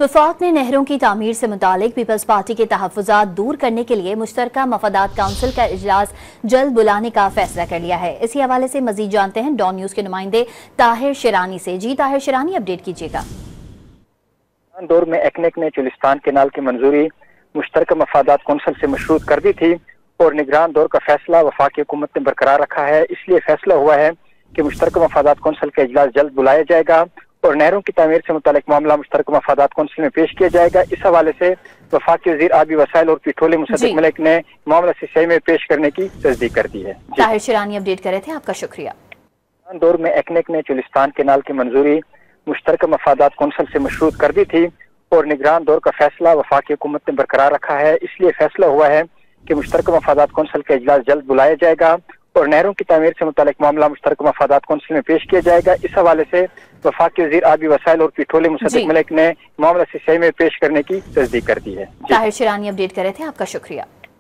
वफाक ने नहरों की तामीर से मुतालिक पीपल्स पार्टी के तहफ़्फ़ुज़ात दूर करने के लिए मुश्तरका मफादात काउंसिल का इजलास जल्द बुलाने का फैसला कर लिया है। इसी हवाले से मजीद जानते हैं डॉन न्यूज़ के नुमाइंदे ताहिर शिरानी से। जी ताहिर शिरानी, अपडेट कीजिएगा। दौर में एक्नेक ने चुलिस्तान केनाल की मंजूरी मुश्तरका मफादात काउंसिल से मशरूत कर दी थी और निगरान दौर का फैसला वफाकी हुकूमत ने बरकरार रखा है। इसलिए फैसला हुआ है कि मुश्तरका मफादात काउंसिल का इजलास जल्द बुलाया जाएगा और नहरों की तामीर से मुतालिक मामला मुश्तरका मफादात काउंसिल में पेश किया जाएगा। इस हवाले से वफाकी वज़ीर आबी वसाइल और पेट्रोलियम मुसद्दिक मलिक ने मामला सीसीआई में पेश करने की तस्दीक कर दी है। ताहिर शिरानी अपडेट कर रहे थे, आपका शुक्रिया। दौर में एक्नेक ने चुलिस्तान केनाल की मंजूरी मुश्तरका मफादात काउंसिल से मशरूत कर दी थी और निगरान दौर का फैसला वफाकी हुकूमत ने बरकरार रखा है। इसलिए फैसला हुआ है कि मुश्तरका मफादात काउंसिल का इजलास जल्द बुलाया जाएगा और नहरों की तामीर से मुतालिक मामला मुश्तरका मफादात काउंसिल में पेश किया जाएगा। इस हवाले से वफाकी वज़ीर आबी वसाइल और पेट्रोलियम मुसद्दिक मलिक ने मामला सीसीआई में पेश करने की तस्दीक कर दी है। ताहिर शिरानी अपडेट कर रहे थे, आपका शुक्रिया।